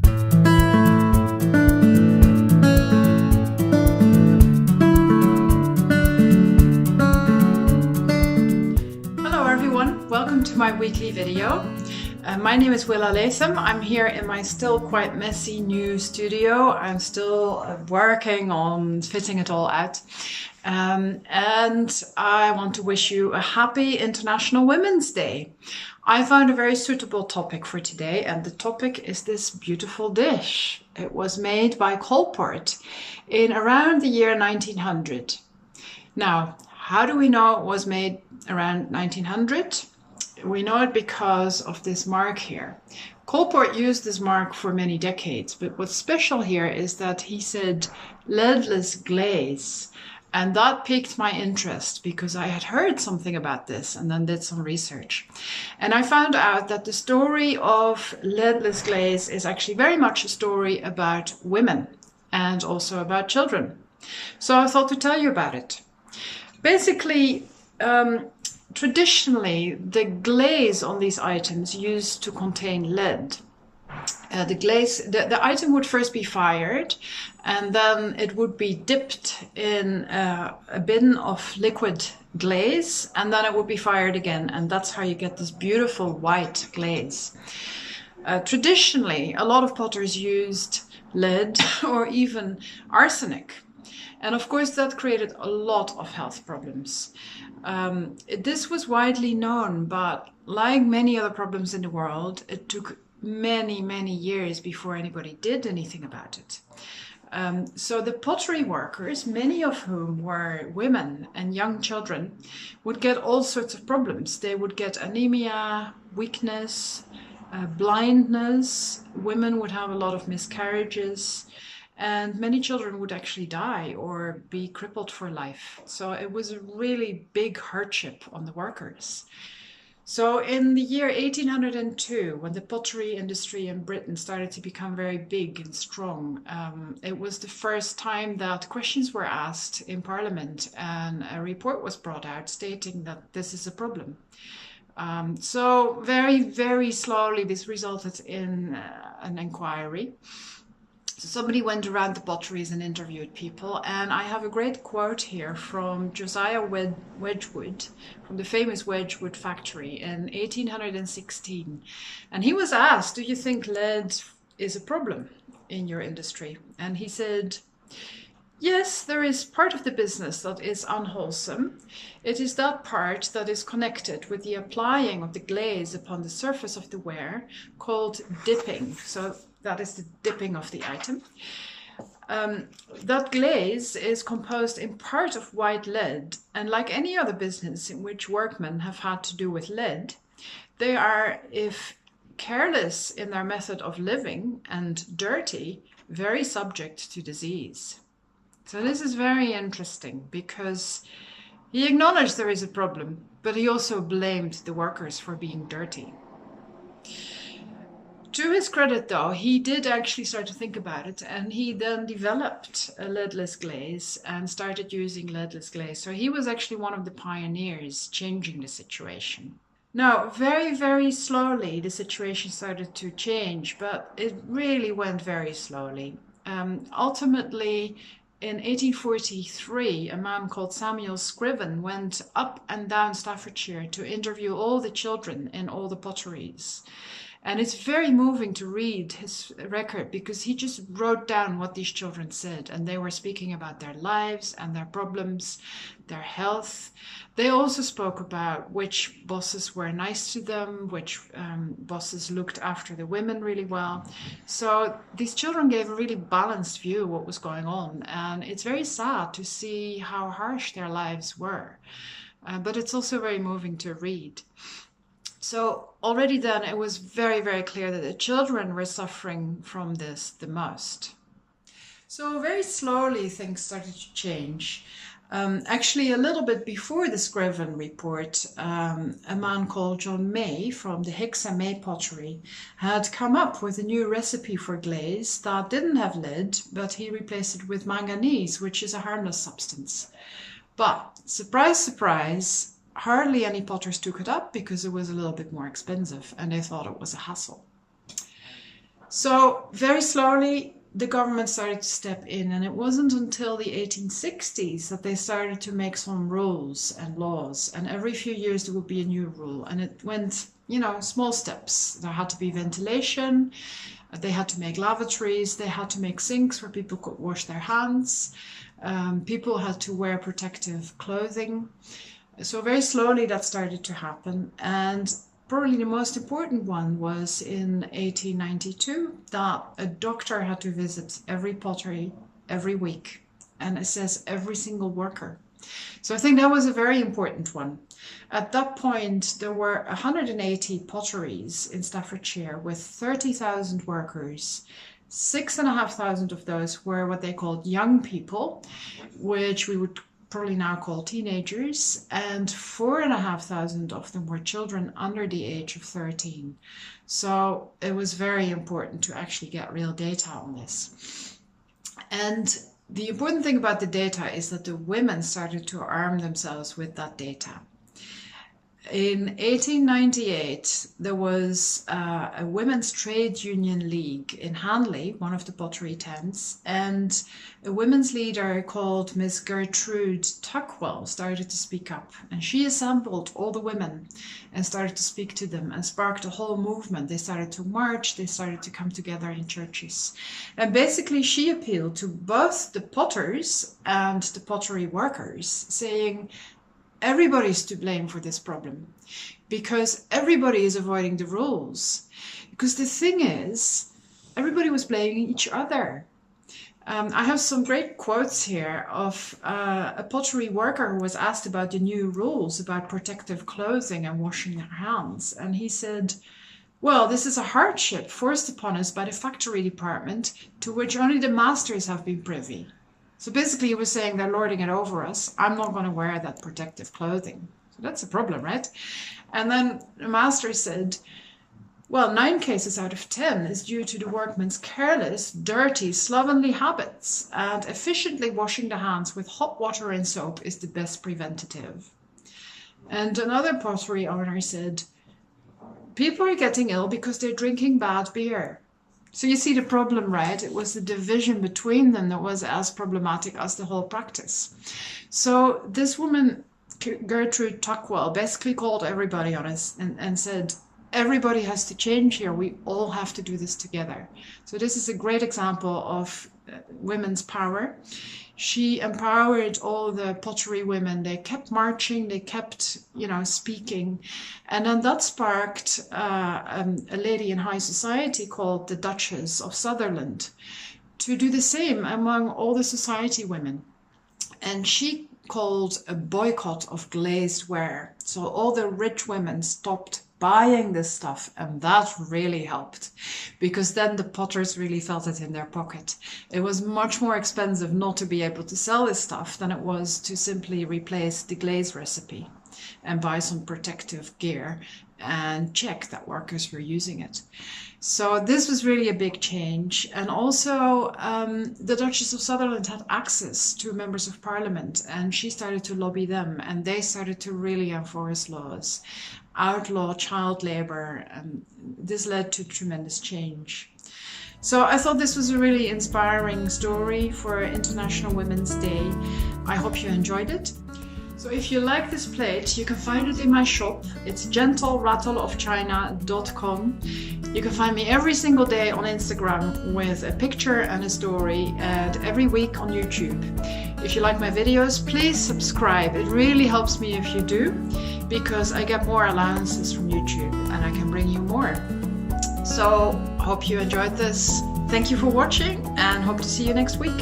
Hello everyone, welcome to my weekly video. My name is Willa Latham. I'm here in my still quite messy new studio. I'm still working on fitting it all out. And I want to wish you a happy International Women's Day. I found a very suitable topic for today, and the topic is this beautiful dish. It was made by Coalport in around the year 1900. Now, how do we know it was made around 1900? We know it because of this mark here. Coalport used this mark for many decades, but what's special here is that he said leadless glaze. And that piqued my interest because I had heard something about this and then did some research. And I found out that the story of leadless glaze is actually very much a story about women and also about children. So I thought to tell you about it. Basically, traditionally, the glaze on these items used to contain lead. The item would first be fired, and then it would be dipped in a bin of liquid glaze, and then it would be fired again, and that's how you get this beautiful white glaze. Traditionally, a lot of potters used lead or even arsenic. And of course, that created a lot of health problems. This was widely known, but like many other problems in the world, it took many, many years before anybody did anything about it. So the pottery workers, many of whom were women and young children, would get all sorts of problems. They would get anemia, weakness, blindness. Women would have a lot of miscarriages. And many children would actually die or be crippled for life. So it was a really big hardship on the workers. So in the year 1802, when the pottery industry in Britain started to become very big and strong, it was the first time that questions were asked in Parliament, and a report was brought out stating that this is a problem. So very, very slowly this resulted in an inquiry. So somebody went around the potteries and interviewed people, and I have a great quote here from Josiah Wedgwood, from the famous Wedgwood factory in 1816. And he was asked, do you think lead is a problem in your industry? And he said, yes, there is part of the business that is unwholesome. It is that part that is connected with the applying of the glaze upon the surface of the ware, called dipping. So that is the dipping of the item. That glaze is composed in part of white lead, and like any other business in which workmen have had to do with lead, they are, if careless in their method of living and dirty, very subject to disease. So this is very interesting because he acknowledged there is a problem, but he also blamed the workers for being dirty. To his credit, though, he did actually start to think about it, and he then developed a leadless glaze and started using leadless glaze. So he was actually one of the pioneers changing the situation. Now, very, very slowly, the situation started to change, but it really went very slowly. Ultimately, in 1843, a man called Samuel Scriven went up and down Staffordshire to interview all the children in all the potteries. And it's very moving to read his record because he just wrote down what these children said, and they were speaking about their lives and their problems, their health. They also spoke about which bosses were nice to them, which bosses looked after the women really well. So these children gave a really balanced view of what was going on, and it's very sad to see how harsh their lives were. But it's also very moving to read. So already then it was very, very clear that the children were suffering from this the most. So very slowly things started to change. Actually, a little bit before the Scriven report, a man called John May from the Hicksa May pottery had come up with a new recipe for glaze that didn't have lead, but he replaced it with manganese, which is a harmless substance. But surprise, surprise, hardly any potters took it up because it was a little bit more expensive and they thought it was a hassle. So very slowly, the government started to step in, and it wasn't until the 1860s that they started to make some rules and laws, and every few years there would be a new rule, and it went, small steps. There had to be ventilation, they had to make lavatories, they had to make sinks where people could wash their hands, people had to wear protective clothing. So very slowly that started to happen, and probably the most important one was in 1892 that a doctor had to visit every pottery every week and assess every single worker. So I think that was a very important one. At that point, there were 180 potteries in Staffordshire with 30,000 workers. 6,500 of those were what they called young people, which we would probably now call teenagers, and 4,500 of them were children under the age of 13. So it was very important to actually get real data on this. And the important thing about the data is that the women started to arm themselves with that data. In 1898, there was a women's trade union league in Hanley, one of the pottery tents, and a women's leader called Miss Gertrude Tuckwell started to speak up. And she assembled all the women and started to speak to them and sparked a whole movement. They started to march, they started to come together in churches. And basically she appealed to both the potters and the pottery workers, saying, everybody's to blame for this problem because everybody is avoiding the rules. Because the thing is, everybody was blaming each other. I have some great quotes here of a pottery worker who was asked about the new rules about protective clothing and washing their hands. And he said, well, this is a hardship forced upon us by the factory department to which only the masters have been privy. So basically he was saying they're lording it over us. I'm not going to wear that protective clothing. So that's a problem, right? And then the master said, well, 9 cases out of 10 is due to the workman's careless, dirty, slovenly habits, and efficiently washing the hands with hot water and soap is the best preventative. And another pottery owner said, people are getting ill because they're drinking bad beer. So you see the problem, right? It was the division between them that was as problematic as the whole practice. So this woman, Gertrude Tuckwell, basically called everybody on us and said, everybody has to change here. We all have to do this together. So this is a great example of women's power. She empowered all the pottery women. They kept marching, they kept, speaking. And then that sparked a lady in high society called the Duchess of Sutherland to do the same among all the society women. And she called a boycott of glazed ware. So all the rich women stopped buying this stuff, and that really helped because then the potters really felt it in their pocket. It was much more expensive not to be able to sell this stuff than it was to simply replace the glaze recipe and buy some protective gear and check that workers were using it. So this was really a big change. And also the Duchess of Sutherland had access to members of parliament, and she started to lobby them, and they started to really enforce laws, outlaw child labor, and this led to tremendous change. So I thought this was a really inspiring story for International Women's Day. I hope you enjoyed it. So if you like this plate, you can find it in my shop. It's gentlerattleofchina.com. You can find me every single day on Instagram with a picture and a story, and every week on YouTube. If you like my videos, please subscribe. It really helps me if you do, because I get more allowances from YouTube and I can bring you more. So hope you enjoyed this. Thank you for watching and hope to see you next week.